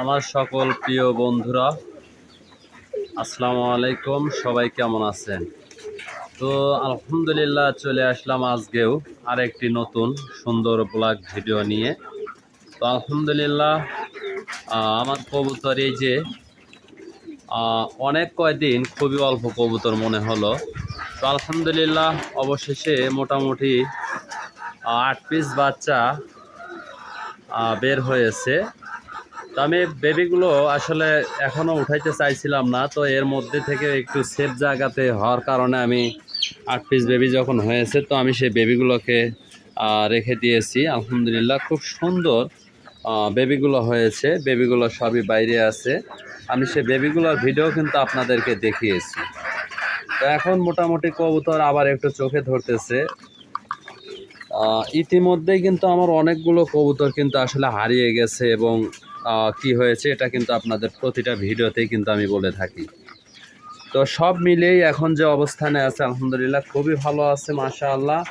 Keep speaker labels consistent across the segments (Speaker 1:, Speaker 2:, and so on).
Speaker 1: আমার সকল প্রিয় বন্ধুরা, আসসালামু আলাইকুম। সবাই কেমন আছেন? তো আলহামদুলিল্লাহ চলে আসলাম আজকেও আরেকটি নতুন সুন্দর ব্লগ ভিডিও নিয়ে। তো আলহামদুলিল্লাহ আমার কবুতর এই যে অনেক কয়দিন খুবই অল্প কবুতর মনে হলো। তো আলহামদুলিল্লাহ অবশেষে মোটামুটি 8 পিস বাচ্চা বের হয়েছে। তো আমি বেবিগুলো আসলে এখনও উঠাইতে চাইছিলাম না, তো এর মধ্যে থেকে একটু সেফ জায়গাতে হওয়ার কারণে আমি 8 পিস বেবি যখন হয়েছে তো আমি সেই বেবিগুলোকে রেখে দিয়েছি। আলহামদুলিল্লাহ খুব সুন্দর বেবিগুলো হয়েছে। বেবিগুলো সবই বাইরে আছে। আমি সেই বেবিগুলোর ভিডিও কিন্তু আপনাদেরকে দেখিয়েছি। তো এখন মোটামুটি কবুতর আবার একটু চোখে ধরতেছে। ইতিমধ্যেই কিন্তু আমার অনেকগুলো কবুতর কিন্তু আসলে হারিয়ে গেছে এবং কি হয়েছে এটা কিন্তু আপনাদের প্রতিটা ভিডিওতেই কিন্তু আমি বলে থাকি। তো সব মিলেই এখন যে অবস্থানে আছে আলহামদুলিল্লাহ খুবই ভালো আছে, মাশাআল্লাহ।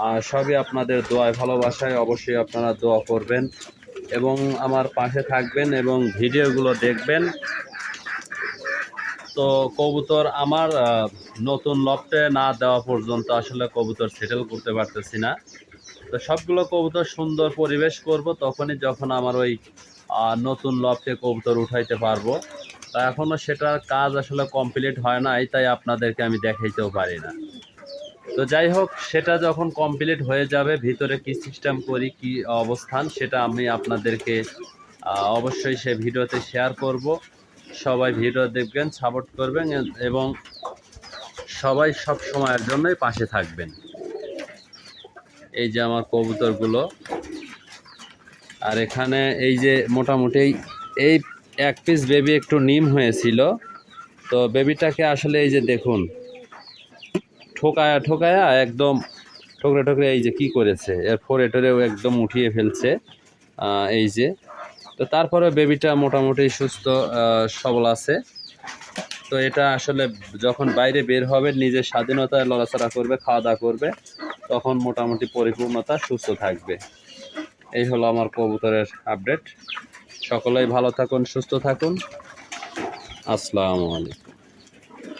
Speaker 1: আর সবই আপনাদের দোয়ায় ভালোবাসায়, অবশ্যই আপনারা দোয়া করবেন এবং আমার পাশে থাকবেন এবং ভিডিওগুলো দেখবেন। তো কবুতর আমার নতুন লফটে না দেওয়া পর্যন্ত আসলে কবুতর সেটেল করতে পারতেছি না। তো সবগুলো কবুতর সুন্দর পরিবেশ করব তখনই, যখন আমার ওই নতুন লফটে কবুতর উঠাইতে পারবো। তা এখনও সেটার কাজ আসলে কমপ্লিট হয় নাই, তাই আপনাদেরকে আমি দেখাইতেও পারি না। তো যাই হোক, সেটা যখন কমপ্লিট হয়ে যাবে, ভিতরে কি সিস্টেম করি, কি অবস্থান, সেটা আমি আপনাদেরকে অবশ্যই সে ভিডিওতে শেয়ার করব। সবাই ভিডিও দেখবেন, সাপোর্ট করবেন এবং সবাই সব সময়ের জন্যই পাশে থাকবেন। এই যে আমার কবুতরগুলো, আর এখানে এই যে মোটামুটি এই 1 পিস বেবি একটু নিম হয়েছিল। তো বেবিটাকে আসলে এই যে দেখুন, ঠোকায়া ঠোকায়া একদম ঠোকরে ঠোকরে এই যে কি করেছে, এর ফোরে টোরেও একদম উঠিয়ে ফেলছে। এই যে, তো তারপরে বেবিটা মোটামুটি সুস্থ সবল আছে। তো এটা আসলে যখন বাইরে বের হবে, নিজের স্বাধীনতায় লড়াচড়া করবে, খাওয়া দাওয়া করবে, তখন মোটামুটি পরিপূর্ণতা সুস্থ থাকবে। এই হলো আমার কবুতরের আপডেট। সকলেই ভালো থাকুন, সুস্থ থাকুন। আসসালামু আলাইকুম।